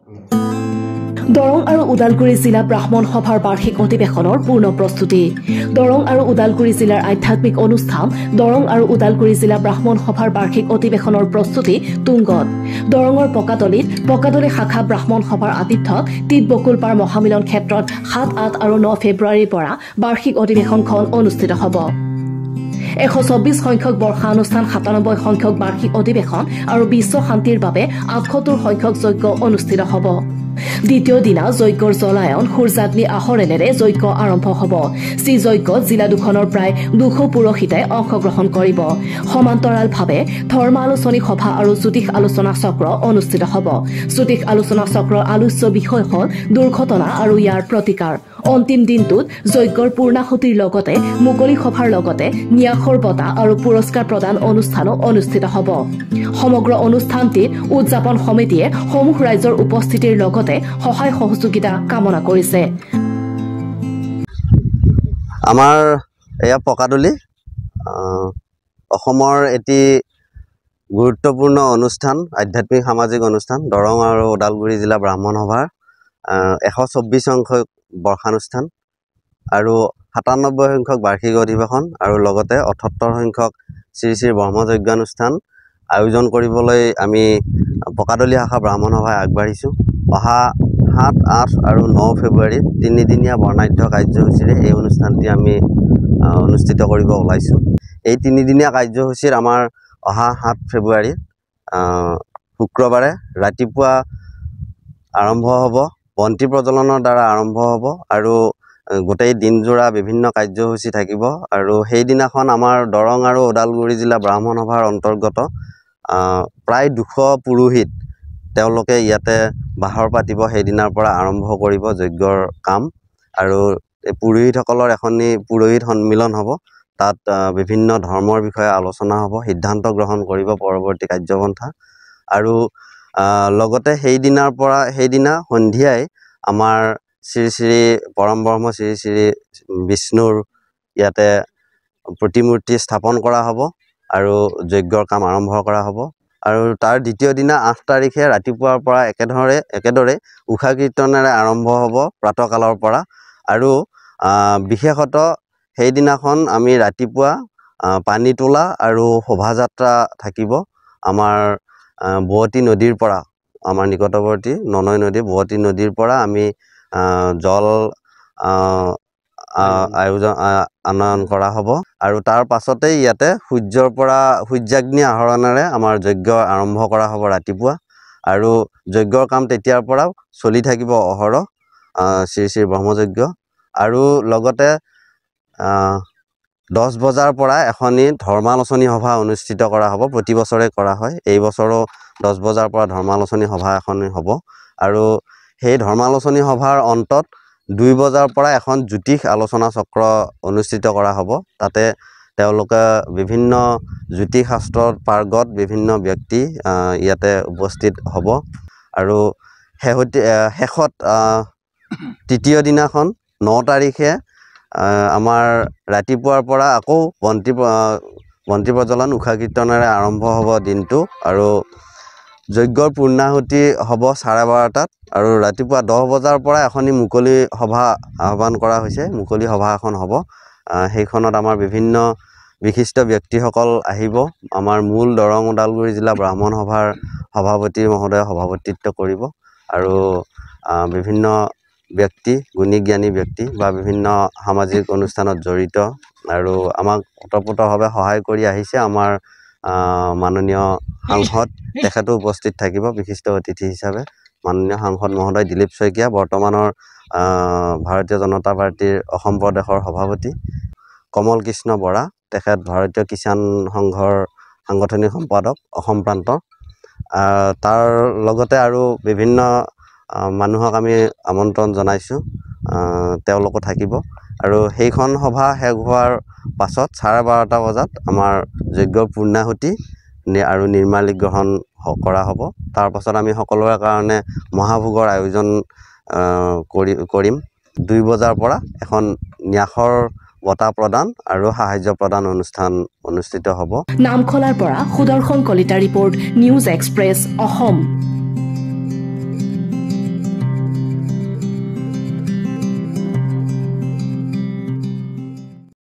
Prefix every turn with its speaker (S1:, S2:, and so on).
S1: দৰং আৰু ওদালগুৰি জিলা ব্ৰাহ্মণ সভাৰ বাৰ্ষিক অধিৱেশনৰ পূৰ্ণ প্ৰস্তুতি। দৰং আৰু ওদালগুৰি জিলাৰ আধ্যাত্মিক অনুষ্ঠান দৰং আৰু ওদালগুৰি জিলা ব্ৰাহ্মণ সভাৰ বাৰ্ষিক অধিৱেশনৰ প্ৰস্তুতি তুংগত। দৰঙৰ পকাদলি শাখা ব্ৰাহ্মণ সভাৰ আতিথ্যত তিতবকুলপাৰ মহামিলন ক্ষেত্ৰত 7, 8 আৰু 9 ফেব্ৰুৱাৰীৰ পৰা বাৰ্ষিক অধিৱেশনখন অনুষ্ঠিত হ'ব। 124 সংখ্যক বৰ্ষানুষ্ঠান, 97 সংখ্যক বাৰ্ষিক অধিৱেশন আৰু বিশ্ব শান্তিৰ বাবে 78 সংখ্যক যজ্ঞ অনুষ্ঠিত হ'ব। দ্বিতীয় দিনা যজ্ঞৰ জলায়ন সূৰ্যাগ্নি আহৰণেৰে যজ্ঞ আৰম্ভ হ'ব। শ্ৰীযজ্ঞত জিলা দুখনৰ প্ৰায় 200 পুৰোহিতে অংশগ্ৰহণ কৰিব। সমান্তৰালভাৱে ধৰ্ম আলোচনী সভা আৰু জ্যোতিষ আলোচনা চক্ৰ অনুষ্ঠিত হ'ব। জ্যোতিষ আলোচনা চক্ৰৰ আলোচ্য বিষয় হ'ল দুৰ্ঘটনা আৰু ইয়াৰ প্ৰতিকাৰ। অন্তিম দিনটোত যজ্ঞৰ পূৰ্ণাহুতিৰ লগতে মুকলি সভাৰ লগতে ন্যাসৰ বঁটা আৰু পুৰস্কাৰ প্ৰদান অনুষ্ঠানো অনুষ্ঠিত হ'ব। সমগ্ৰ অনুষ্ঠানটিত উদযাপন সমিতিয়ে সমূহ ৰাইজৰ উপস্থিতিৰ লগতে সহায় সহযোগিতা কামনা কৰিছে।
S2: আমাৰ এয়া পকাদলি অসমৰ এটি গুৰুত্বপূৰ্ণ অনুষ্ঠান, আধ্যাত্মিক সামাজিক অনুষ্ঠান দৰং আৰু ওদালগুৰি জিলা ব্ৰাহ্মণ সভাৰ 124 সংখ্যক বৰ্ষানুষ্ঠান আৰু 97 সংখ্যক বাৰ্ষিক অধিৱেশন আৰু লগতে 78 সংখ্যক শ্ৰী শ্ৰী ব্ৰহ্মযজ্ঞানুষ্ঠান আয়োজন কৰিবলৈ আমি পকাদলি শাখা ব্ৰাহ্মণ সভাই আগবাঢ়িছোঁ। অহা 7, 8 আৰু 9 ফেব্ৰুৱাৰীত 3দিনীয়া বৰ্ণাঢ্য কাৰ্যসূচীৰে এই অনুষ্ঠানটি আমি অনুষ্ঠিত কৰিব ওলাইছোঁ। এই 3দিনীয়া কাৰ্যসূচীৰ আমাৰ অহা 7 ফেব্ৰুৱাৰীত শুক্ৰবাৰে ৰাতিপুৱা আৰম্ভ হ'ব, বন্তি প্ৰজ্বলনৰ দ্বাৰা আৰম্ভ হ'ব আৰু গোটেই দিনজোৰা বিভিন্ন কাৰ্যসূচী থাকিব। আৰু সেইদিনাখন আমাৰ দৰং আৰু ওদালগুৰি জিলা ব্ৰাহ্মণ সভাৰ অন্তৰ্গত প্ৰায় 200 পুৰোহিত তেওঁলোকে ইয়াতে বাহৰ পাতিব। সেইদিনাৰ পৰা আৰম্ভ কৰিব যজ্ঞৰ কাম আৰু এই পুৰোহিতসকলৰ এখনি পুৰোহিত সন্মিলন হ'ব। তাত বিভিন্ন ধৰ্মৰ বিষয়ে আলোচনা হ'ব, সিদ্ধান্ত গ্ৰহণ কৰিব পৰৱৰ্তী কাৰ্যপন্থা। আৰু লগতে সেইদিনা সন্ধিয়াই আমাৰ শ্ৰী শ্ৰী পৰম ব্ৰহ্ম শ্ৰী শ্ৰী বিষ্ণুৰ ইয়াতে প্ৰতিমূৰ্তি স্থাপন কৰা হ'ব আৰু যজ্ঞৰ কাম আৰম্ভ কৰা হ'ব। আৰু তাৰ দ্বিতীয় দিনা 8 তাৰিখে ৰাতিপুৱাৰ পৰা একেদৰে উষা কীৰ্তনেৰে আৰম্ভ হ'ব প্ৰাতঃকালৰ পৰা। আৰু বিশেষত সেইদিনাখন আমি ৰাতিপুৱা পানী তোলা আৰু শোভাযাত্ৰা থাকিব। আমাৰ বোৱতী নদীৰ পৰা, আমাৰ নিকটৱৰ্তী ননৈ নদী বোৱতী নদীৰ পৰা আমি জল আনয়ন কৰা হ'ব। আৰু তাৰ পাছতেই ইয়াতে সূৰ্যাগ্নি আহৰণেৰে আমাৰ যজ্ঞ আৰম্ভ কৰা হ'ব ৰাতিপুৱা। আৰু যজ্ঞৰ কাম তেতিয়াৰ পৰা চলি থাকিব অহৰহ শ্ৰী শ্ৰী ব্ৰহ্মযজ্ঞ। আৰু লগতে 10 বজাৰ পৰা এখনি ধৰ্মালোচনী সভা অনুষ্ঠিত কৰা হ'ব। প্ৰতি বছৰে কৰা হয়, এই বছৰো 10 বজাৰ পৰা ধৰ্মালোচনী সভা এখনি হ'ব। আৰু সেই ধৰ্মালোচনী সভাৰ অন্তত 2 বজাৰ পৰা এখন জ্যোতিষ আলোচনা চক্ৰ অনুষ্ঠিত কৰা হ'ব। তাতে তেওঁলোকে বিভিন্ন জ্যোতিষ শাস্ত্ৰত পাৰ্গত বিভিন্ন ব্যক্তি ইয়াতে উপস্থিত হ'ব। আৰু শেষত তৃতীয় দিনাখন 9 তাৰিখে আমাৰ ৰাতিপুৱাৰ পৰা আকৌ বন্তি প্ৰজ্বলন উষা কীৰ্তনেৰে আৰম্ভ হ'ব দিনটো। আৰু যজ্ঞৰ পূৰ্ণাহুতি হ'ব 12:30 আৰু ৰাতিপুৱা 10 বজাৰ পৰা এখনি মুকলি সভা আহ্বান কৰা হৈছে। মুকলি সভা এখন হ'ব, সেইখনত আমাৰ বিভিন্ন বিশিষ্ট ব্যক্তিসকল আহিব। আমাৰ মূল দৰং ওদালগুৰি জিলা ব্ৰাহ্মণ সভাৰ সভাপতি মহোদয়ে সভাপতিত্ব কৰিব। আৰু বিভিন্ন ব্যক্তি, গুণী জ্ঞানী ব্যক্তি বা বিভিন্ন সামাজিক অনুষ্ঠানত জড়িত আৰু আমাক ওতঃপ্ৰোতভাৱে সহায় কৰি আহিছে আমাৰ মাননীয় সাংসদ, তেখেতো উপস্থিত থাকিব বিশিষ্ট অতিথি হিচাপে। মাননীয় সাংসদ মহোদয় দিলীপ শইকীয়া, বৰ্তমানৰ ভাৰতীয় জনতা পাৰ্টীৰ অসম প্ৰদেশৰ সভাপতি কমল কৃষ্ণ বৰা, তেখেত ভাৰতীয় কিষাণ সংঘৰ সাংগঠনিক সম্পাদক অসম প্ৰান্তৰ। তাৰ লগতে আৰু বিভিন্ন মানুহক আমি আমন্ত্ৰণ জনাইছোঁ, তেওঁলোকো থাকিব। আৰু সেইখন সভা শেষ হোৱাৰ পাছত 12:30 বজাত আমাৰ যজ্ঞৰ পূৰ্ণাহুতি আৰু নিৰ্মালি গ্ৰহণ কৰা হ'ব। তাৰ পাছত আমি সকলোৰে কাৰণে মহাভোগৰ আয়োজন কৰিম। 2 বজাৰ পৰা এখন ন্যাসৰ বঁটা প্ৰদান আৰু সাহায্য প্ৰদান অনুষ্ঠান অনুষ্ঠিত হ'ব।
S1: নামখলাৰ পৰা Sudarshan Kalita report, news express Assam.